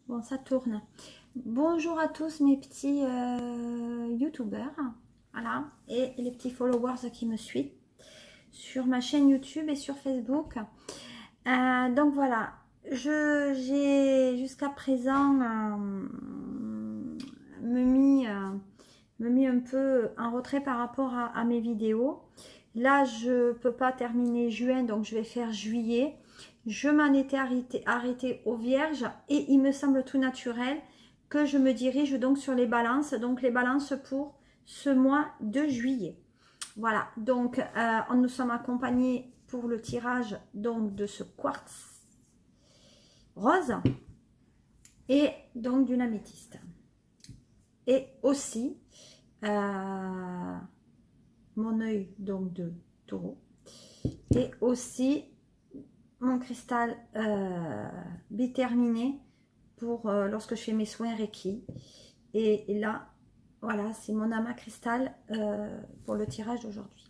Bon, ça tourne. Bonjour à tous mes petits youtubeurs, voilà, et les petits followers qui me suivent sur ma chaîne YouTube et sur Facebook. Donc voilà, j'ai jusqu'à présent me mis un peu en retrait par rapport à mes vidéos. Là, je peux pas terminer juin, donc je vais faire juillet. Je m'en étais arrêtée aux vierges et il me semble tout naturel que je me dirige donc sur les balances. Donc les balances pour ce mois de juillet. Voilà, donc nous sommes accompagnés pour le tirage donc de ce quartz rose et donc d'une améthyste. Et aussi mon œil donc de taureau et aussi mon cristal déterminé pour lorsque je fais mes soins Reiki. Et là, voilà, c'est mon amas cristal pour le tirage d'aujourd'hui.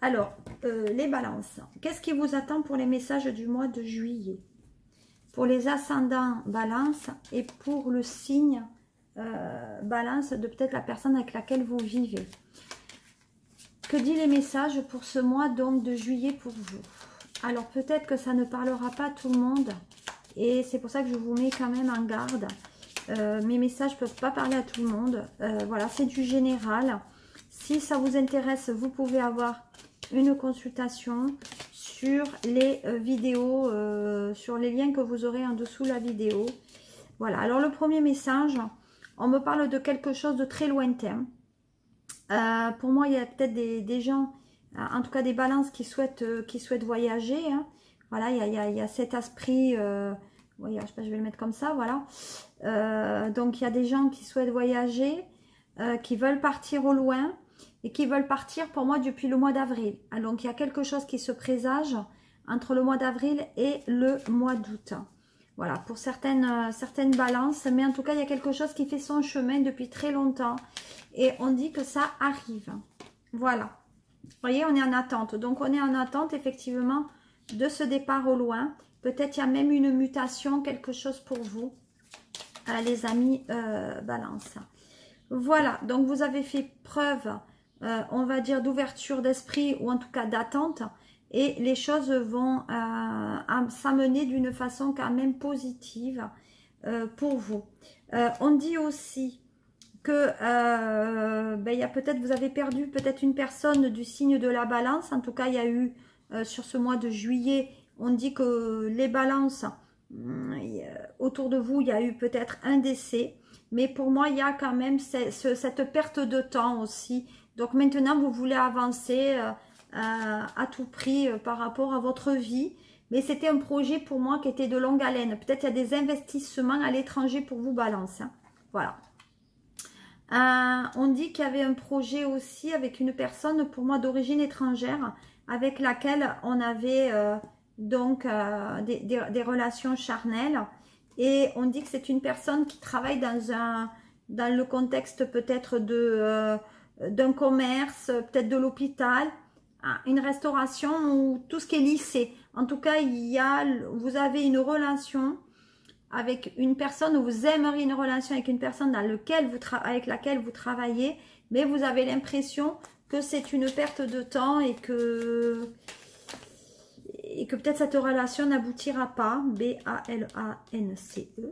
Alors, les balances. Qu'est-ce qui vous attend pour les messages du mois de juillet? Pour les ascendants balance et pour le signe balance de peut-être la personne avec laquelle vous vivez. Que dit les messages pour ce mois donc de juillet pour vous? Alors peut-être que ça ne parlera pas à tout le monde et c'est pour ça que je vous mets quand même en garde. Mes messages ne peuvent pas parler à tout le monde. Voilà, c'est du général. Si ça vous intéresse, vous pouvez avoir une consultation sur les vidéos, sur les liens que vous aurez en dessous la vidéo. Voilà, alors le premier message, on me parle de quelque chose de très lointain. Pour moi, il y a peut-être des gens, en tout cas des balances qui souhaitent voyager. Hein. Voilà, il y a cet esprit, voyage, je sais pas, je vais le mettre comme ça, voilà. Donc, il y a des gens qui souhaitent voyager, qui veulent partir au loin et qui veulent partir pour moi depuis le mois d'avril. Donc, il y a quelque chose qui se présage entre le mois d'avril et le mois d'août. Voilà, pour certaines balances, mais en tout cas, il y a quelque chose qui fait son chemin depuis très longtemps. Et on dit que ça arrive. Voilà. Vous voyez, on est en attente. Donc, on est en attente, effectivement, de ce départ au loin. Peut-être il y a même une mutation, quelque chose pour vous, les amis balance. Voilà. Donc, vous avez fait preuve, on va dire, d'ouverture d'esprit ou en tout cas d'attente. Et les choses vont s'amener d'une façon quand même positive pour vous. On dit aussi que il y a peut-être, vous avez perdu peut-être une personne du signe de la balance. En tout cas, il y a eu sur ce mois de juillet, on dit que les balances, autour de vous, il y a eu peut-être un décès. Mais pour moi, il y a quand même cette perte de temps aussi. Donc maintenant, vous voulez avancer à tout prix par rapport à votre vie. Mais c'était un projet pour moi qui était de longue haleine. Peut-être il y a des investissements à l'étranger pour vous, balance. Hein. Voilà. On dit qu'il y avait un projet aussi avec une personne pour moi d'origine étrangère avec laquelle on avait donc des relations charnelles et on dit que c'est une personne qui travaille dans le contexte peut-être d'un commerce, peut-être de l'hôpital, une restauration ou tout ce qui est lycée. En tout cas, vous avez une relation avec une personne, ou vous aimeriez une relation avec une personne avec laquelle vous travaillez, mais vous avez l'impression que c'est une perte de temps et que peut-être cette relation n'aboutira pas. B-A-L-A-N-C-E.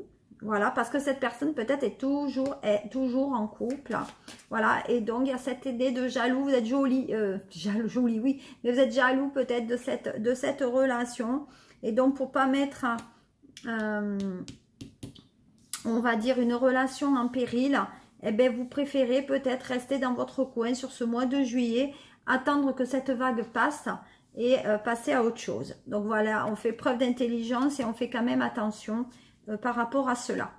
Voilà, parce que cette personne peut-être est toujours en couple. Voilà, et donc il y a cette idée de jaloux, vous êtes jolie, jolie oui, mais vous êtes jaloux peut-être de cette relation. Et donc pour pas mettre on va dire une relation en péril, eh bien vous préférez peut-être rester dans votre coin sur ce mois de juillet, attendre que cette vague passe et passer à autre chose. Donc voilà, on fait preuve d'intelligence et on fait quand même attention par rapport à cela.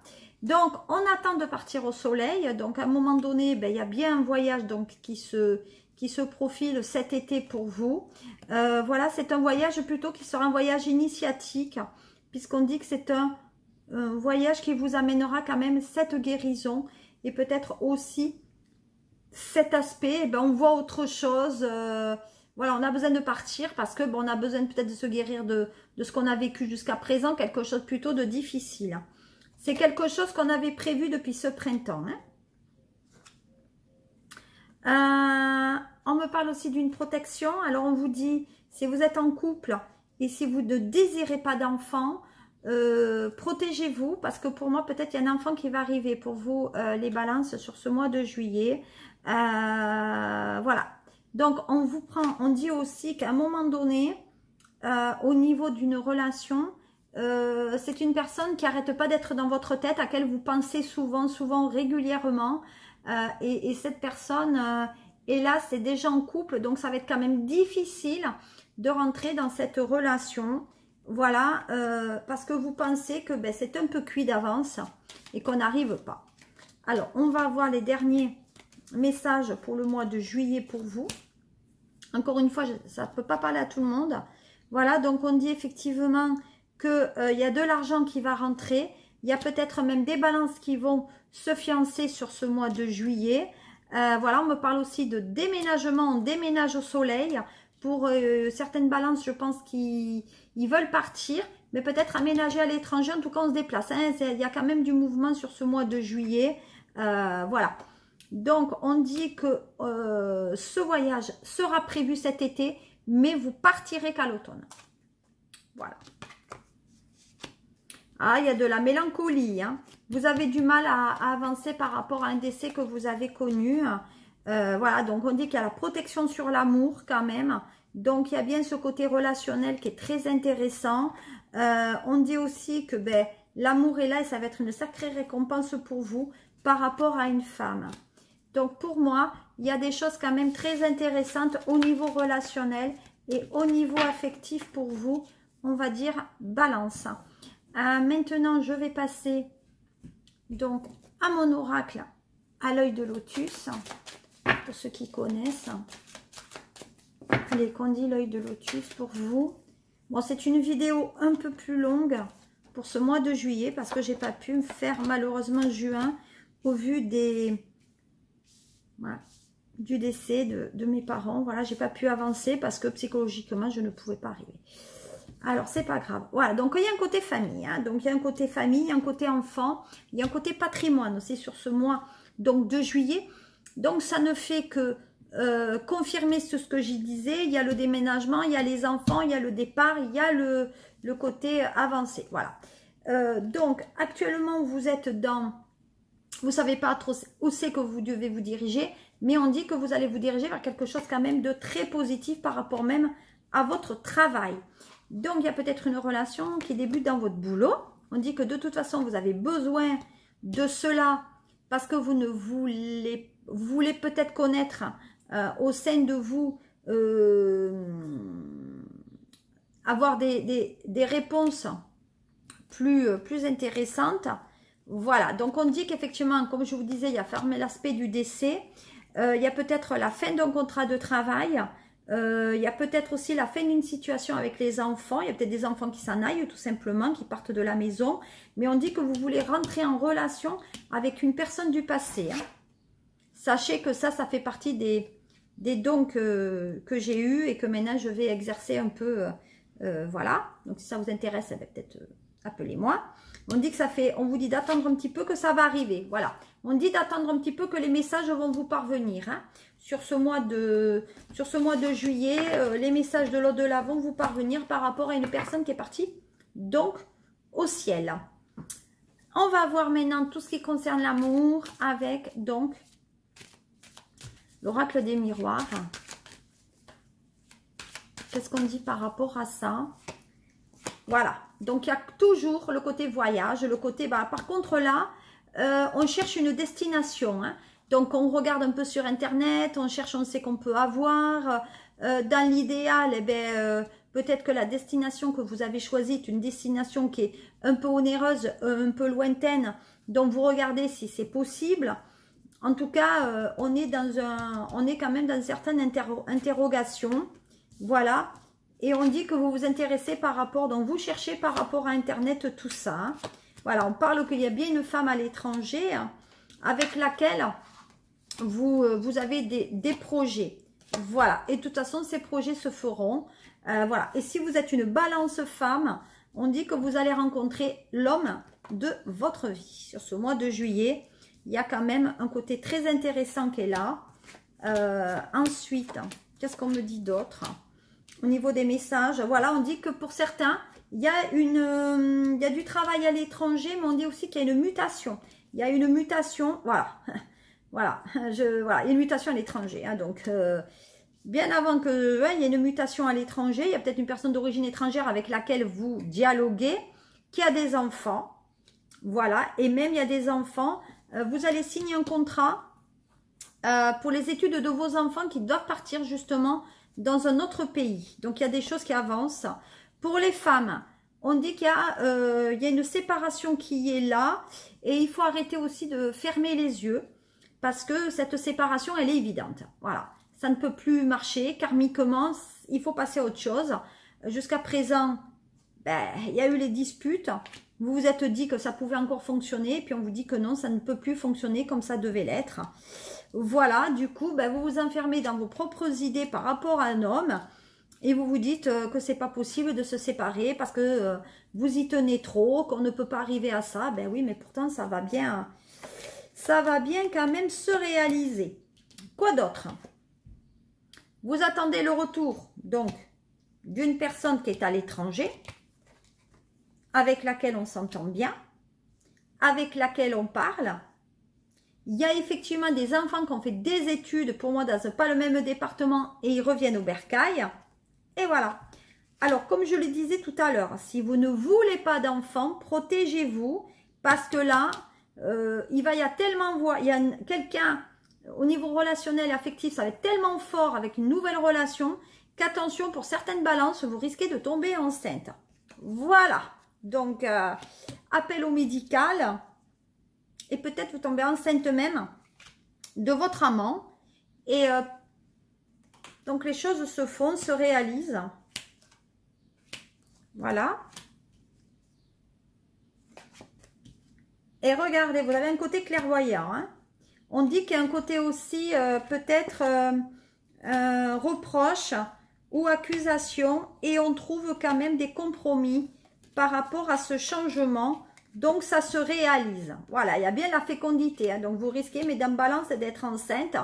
Donc on attend de partir au soleil. Donc à un moment donné, il y a bien un voyage donc qui se profile cet été pour vous. Voilà, c'est un voyage plutôt qui sera un voyage initiatique, puisqu'on dit que c'est un voyage qui vous amènera quand même cette guérison et peut-être aussi cet aspect, on voit autre chose. Voilà, on a besoin de partir parce que on a besoin peut-être de se guérir de ce qu'on a vécu jusqu'à présent, quelque chose plutôt de difficile. C'est quelque chose qu'on avait prévu depuis ce printemps. On me parle aussi d'une protection. Alors, on vous dit, si vous êtes en couple et si vous ne désirez pas d'enfant, protégez-vous parce que pour moi, peut-être il y a un enfant qui va arriver pour vous, les balances, sur ce mois de juillet. Voilà. Donc, on vous prend, on dit aussi qu'à un moment donné, au niveau d'une relation, c'est une personne qui n'arrête pas d'être dans votre tête, à laquelle vous pensez souvent, régulièrement. Et cette personne est là, c'est déjà en couple, donc ça va être quand même difficile de rentrer dans cette relation. Voilà, parce que vous pensez que ben, c'est un peu cuit d'avance et qu'on n'arrive pas. Alors, on va voir les derniers messages pour le mois de juillet pour vous. Encore une fois, ça ne peut pas parler à tout le monde. Voilà, donc on dit effectivement qu'il y a de l'argent qui va rentrer. Il y a peut-être même des balances qui vont se fiancer sur ce mois de juillet. Voilà, on me parle aussi de déménagement. On déménage au soleil. Pour certaines balances, je pense qu'ils veulent partir, mais peut-être aménager à l'étranger. En tout cas, on se déplace. Hein. Il y a quand même du mouvement sur ce mois de juillet. Voilà. Donc, on dit que ce voyage sera prévu cet été, mais vous partirez qu'à l'automne. Voilà. Ah, il y a de la mélancolie. Hein. Vous avez du mal à avancer par rapport à un décès que vous avez connu. Voilà, donc on dit qu'il y a la protection sur l'amour quand même. Donc, il y a bien ce côté relationnel qui est très intéressant. On dit aussi que ben, l'amour est là et ça va être une sacrée récompense pour vous par rapport à une femme. Donc, pour moi, il y a des choses quand même très intéressantes au niveau relationnel et au niveau affectif pour vous. On va dire balance. Maintenant, je vais passer donc à mon oracle à l'œil de lotus. Pour ceux qui connaissent. Allez, qu'on dit l'œil de lotus pour vous. Bon, c'est une vidéo un peu plus longue pour ce mois de juillet parce que j'ai pas pu me faire malheureusement juin au vu des voilà, du décès de mes parents. Voilà, j'ai pas pu avancer parce que psychologiquement je ne pouvais pas arriver. Alors, c'est pas grave. Voilà, donc il y a un côté famille. Hein, donc, il y a un côté famille, il y a un côté enfant, il y a un côté patrimoine aussi sur ce mois donc de juillet. Donc, ça ne fait que confirmer ce que j'y disais. Il y a le déménagement, il y a les enfants, il y a le départ, il y a le côté avancé. Voilà. Donc, actuellement, vous êtes dans... Vous ne savez pas trop où c'est que vous devez vous diriger, mais on dit que vous allez vous diriger vers quelque chose quand même de très positif par rapport même à votre travail. Donc, il y a peut-être une relation qui débute dans votre boulot. On dit que de toute façon, vous avez besoin de cela parce que vous ne voulez peut-être connaître au sein de vous, avoir des réponses plus intéressantes. Voilà, donc on dit qu'effectivement, comme je vous disais, il y a fermé l'aspect du décès. Il y a peut-être la fin d'un contrat de travail. Il y a peut-être aussi la fin d'une situation avec les enfants. Il y a peut-être des enfants qui s'en aillent tout simplement, qui partent de la maison. Mais on dit que vous voulez rentrer en relation avec une personne du passé. Hein. Sachez que ça fait partie des dons que j'ai eus et que maintenant je vais exercer un peu. Voilà. Donc si ça vous intéresse, peut-être appelez-moi. On dit que ça fait, on vous dit d'attendre un petit peu que ça va arriver. Voilà. On dit d'attendre un petit peu que les messages vont vous parvenir. Hein. Sur ce mois de juillet, les messages de l'au-delà vont vous parvenir par rapport à une personne qui est partie donc au ciel. On va voir maintenant tout ce qui concerne l'amour avec donc l'oracle des miroirs. Qu'est-ce qu'on dit par rapport à ça? Voilà. Donc, il y a toujours le côté voyage, le côté... Bah, par contre, là, on cherche une destination. Hein. Donc, on regarde un peu sur Internet, on cherche, on sait qu'on peut avoir. Dans l'idéal, eh ben, peut-être que la destination que vous avez choisie est une destination qui est un peu onéreuse, un peu lointaine. Donc, vous regardez si c'est possible. En tout cas, on est quand même dans une certaine interrogation. Voilà. Et on dit que vous vous intéressez par rapport, donc vous cherchez par rapport à Internet tout ça. Hein. Voilà, on parle qu'il y a bien une femme à l'étranger avec laquelle vous avez des projets. Voilà, et de toute façon, ces projets se feront. Voilà, et si vous êtes une balance femme, on dit que vous allez rencontrer l'homme de votre vie. Sur ce mois de juillet, il y a quand même un côté très intéressant qui est là. Ensuite, qu'est-ce qu'on me dit d'autre? Au niveau des messages, voilà, on dit que pour certains, il y a du travail à l'étranger, mais on dit aussi qu'il y a une mutation. Il y a une mutation, voilà. Voilà, il y a une mutation à l'étranger. Hein, donc, bien avant que il y ait une mutation à l'étranger, il y a peut-être une personne d'origine étrangère avec laquelle vous dialoguez, qui a des enfants. Voilà, et même il y a des enfants, vous allez signer un contrat pour les études de vos enfants qui doivent partir justement dans un autre pays. Donc, il y a des choses qui avancent. Pour les femmes, on dit qu'il y a une séparation qui est là et il faut arrêter aussi de fermer les yeux parce que cette séparation, elle est évidente. Voilà, ça ne peut plus marcher. Karmiquement, il faut passer à autre chose. Jusqu'à présent, il y a eu les disputes. Vous vous êtes dit que ça pouvait encore fonctionner, puis on vous dit que non, ça ne peut plus fonctionner comme ça devait l'être. Voilà, du coup, vous vous enfermez dans vos propres idées par rapport à un homme et vous vous dites que c'est pas possible de se séparer parce que vous y tenez trop, qu'on ne peut pas arriver à ça. Ben oui, mais pourtant ça va bien quand même se réaliser. Quoi d'autre? Vous attendez le retour donc d'une personne qui est à l'étranger, avec laquelle on s'entend bien, avec laquelle on parle. Il y a effectivement des enfants qui ont fait des études, pour moi, dans pas le même département, et ils reviennent au bercail. Et voilà. Alors, comme je le disais tout à l'heure, si vous ne voulez pas d'enfants, protégez-vous, parce que là, il y a tellement, il y a quelqu'un, au niveau relationnel et affectif, ça va être tellement fort avec une nouvelle relation, qu'attention, pour certaines balances, vous risquez de tomber enceinte. Voilà. Donc, appel au médical. Et peut-être vous tombez enceinte même de votre amant. Et donc les choses se font, se réalisent. Voilà. Et regardez, vous avez un côté clairvoyant. Hein. On dit qu'il y a un côté aussi peut-être reproche ou accusation. Et on trouve quand même des compromis par rapport à ce changement. Donc, ça se réalise. Voilà, il y a bien la fécondité. Hein. Donc, vous risquez, mesdames Balance, d'être enceinte.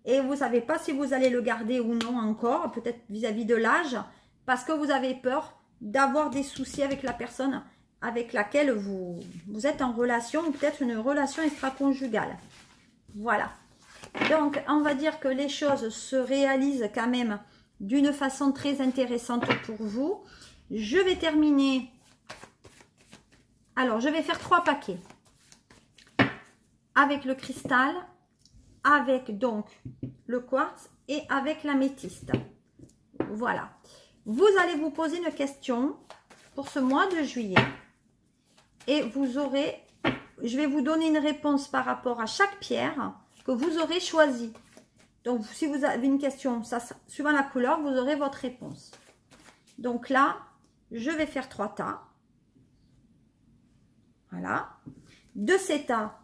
Et vous ne savez pas si vous allez le garder ou non encore, peut-être vis-à-vis de l'âge, parce que vous avez peur d'avoir des soucis avec la personne avec laquelle vous êtes en relation, ou peut-être une relation extra-conjugale. Voilà. Donc, on va dire que les choses se réalisent quand même d'une façon très intéressante pour vous. Je vais terminer... Alors, je vais faire 3 paquets avec le cristal, avec donc le quartz et avec l'améthyste. Voilà. Vous allez vous poser une question pour ce mois de juillet et vous aurez, je vais vous donner une réponse par rapport à chaque pierre que vous aurez choisie. Donc, si vous avez une question, ça, suivant la couleur, vous aurez votre réponse. Donc là, je vais faire 3 tas. Voilà. De ces tas,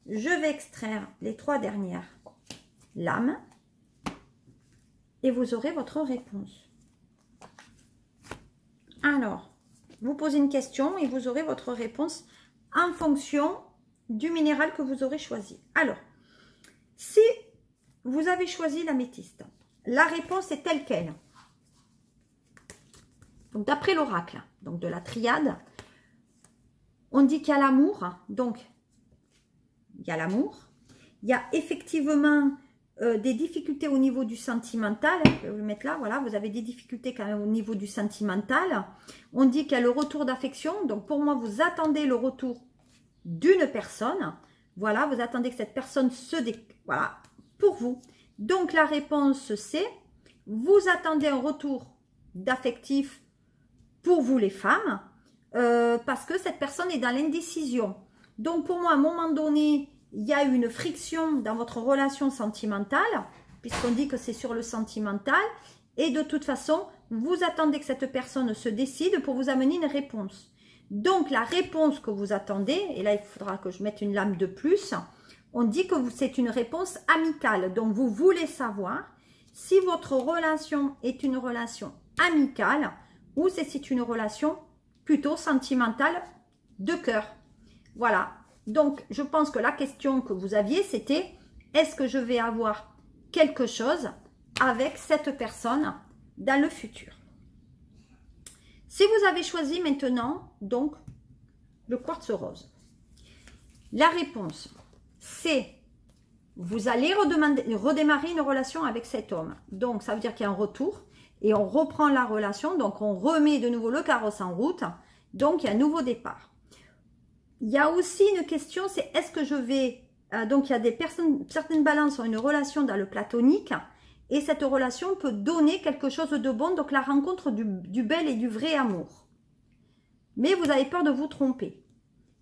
je vais extraire les 3 dernières lames et vous aurez votre réponse. Alors, vous posez une question et vous aurez votre réponse en fonction du minéral que vous aurez choisi. Alors, si vous avez choisi l'améthyste, la réponse est telle quelle. Donc, d'après l'oracle, donc de la triade, on dit qu'il y a l'amour, donc il y a l'amour. Il y a effectivement des difficultés au niveau du sentimental. Je vais vous le mettre là, voilà, vous avez des difficultés quand même au niveau du sentimental. On dit qu'il y a le retour d'affection. Donc pour moi, vous attendez le retour d'une personne. Voilà, vous attendez que cette personne voilà, pour vous. Donc la réponse c'est, vous attendez un retour d'affectif pour vous les femmes. Parce que cette personne est dans l'indécision. Donc pour moi, à un moment donné, il y a une friction dans votre relation sentimentale, puisqu'on dit que c'est sur le sentimental, et de toute façon, vous attendez que cette personne se décide pour vous amener une réponse. Donc la réponse que vous attendez, et là il faudra que je mette une lame de plus, on dit que c'est une réponse amicale. Donc vous voulez savoir si votre relation est une relation amicale ou si c'est une relation plutôt sentimentale de cœur. Voilà. Donc, je pense que la question que vous aviez, c'était est-ce que je vais avoir quelque chose avec cette personne dans le futur? Si vous avez choisi maintenant, donc, le quartz rose, la réponse, c'est vous allez redémarrer une relation avec cet homme. Donc, ça veut dire qu'il y a un retour et on reprend la relation. Donc, on remet de nouveau le carrosse en route. Donc, il y a un nouveau départ. Il y a aussi une question, c'est est-ce que je vais... donc, il y a des personnes, certaines balances ont une relation dans le platonique et cette relation peut donner quelque chose de bon. Donc, la rencontre du bel et du vrai amour. Mais vous avez peur de vous tromper.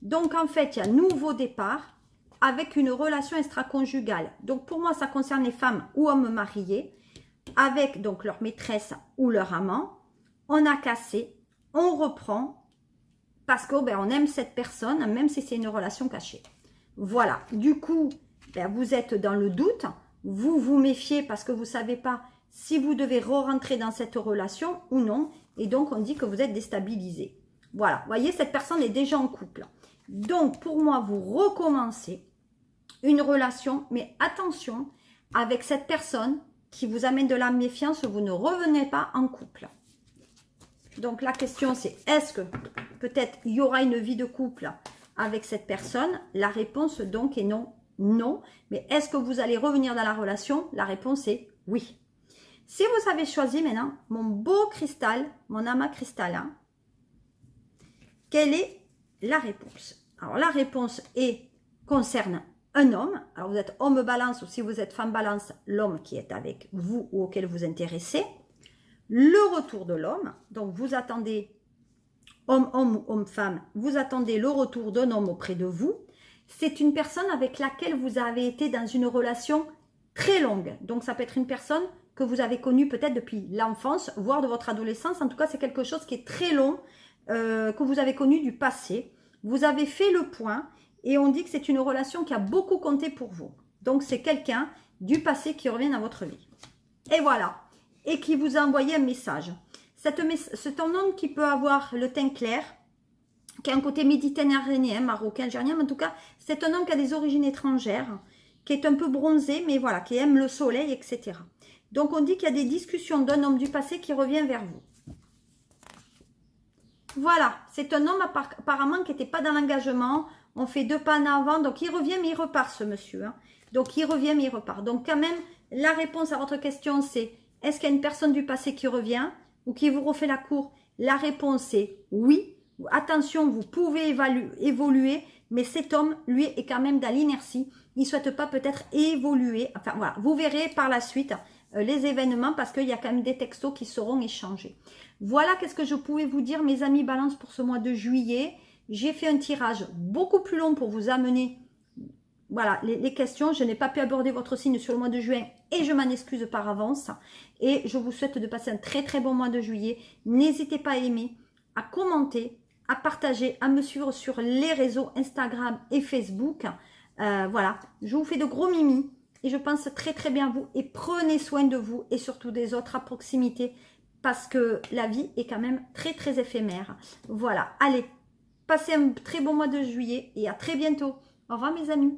Donc, en fait, il y a un nouveau départ avec une relation extra-conjugale. Donc, pour moi, ça concerne les femmes ou hommes mariés, avec donc leur maîtresse ou leur amant. On a cassé, on reprend, parce que on aime cette personne, même si c'est une relation cachée. Voilà. Du coup, vous êtes dans le doute, vous vous méfiez parce que vous ne savez pas si vous devez re-rentrer dans cette relation ou non. Et donc, on dit que vous êtes déstabilisé. Voilà. Vous voyez, cette personne est déjà en couple. Donc, pour moi, vous recommencez une relation, mais attention, avec cette personne qui vous amène de la méfiance, vous ne revenez pas en couple. Donc la question c'est, est-ce que peut-être il y aura une vie de couple avec cette personne? La réponse donc est non, non. Mais est-ce que vous allez revenir dans la relation? La réponse est oui. Si vous avez choisi maintenant mon beau cristal, mon amas cristallin, quelle est la réponse? Alors la réponse concerne un homme. Alors vous êtes homme balance ou si vous êtes femme balance, l'homme qui est avec vous ou auquel vous intéressez. Le retour de l'homme. Donc vous attendez, homme-homme ou homme-femme, vous attendez le retour d'un homme auprès de vous. C'est une personne avec laquelle vous avez été dans une relation très longue. Donc ça peut être une personne que vous avez connue peut-être depuis l'enfance, voire de votre adolescence. En tout cas, c'est quelque chose qui est très long, que vous avez connu du passé. Vous avez fait le point et on dit que c'est une relation qui a beaucoup compté pour vous. Donc c'est quelqu'un du passé qui revient dans votre vie. Et voilà. Et qui vous a envoyé un message. C'est un homme qui peut avoir le teint clair, qui a un côté méditerranéen, marocain, algérien, mais en tout cas, c'est un homme qui a des origines étrangères, qui est un peu bronzé, mais voilà, qui aime le soleil, etc. Donc, on dit qu'il y a des discussions d'un homme du passé qui revient vers vous. Voilà, c'est un homme apparemment qui n'était pas dans l'engagement, on fait 2 pas en avant, donc il revient, mais il repart, ce monsieur. Hein. Donc, il revient, mais il repart. Donc, quand même, la réponse à votre question, c'est est-ce qu'il y a une personne du passé qui revient ou qui vous refait la cour? La réponse est oui. Attention, vous pouvez évoluer, mais cet homme, lui, est quand même dans l'inertie. Il ne souhaite pas peut-être évoluer. Enfin, voilà, vous verrez par la suite les événements parce qu'il y a quand même des textos qui seront échangés. Voilà qu'est-ce que je pouvais vous dire, mes amis balance, pour ce mois de juillet. J'ai fait un tirage beaucoup plus long pour vous amener voilà, les questions. Je n'ai pas pu aborder votre signe sur le mois de juin et je m'en excuse par avance. Et je vous souhaite de passer un très très bon mois de juillet. N'hésitez pas à aimer, à commenter, à partager, à me suivre sur les réseaux Instagram et Facebook. Voilà, je vous fais de gros mimis et je pense très très bien à vous. Et prenez soin de vous et surtout des autres à proximité parce que la vie est quand même très très éphémère. Voilà, allez, passez un très bon mois de juillet et à très bientôt. Au revoir mes amis.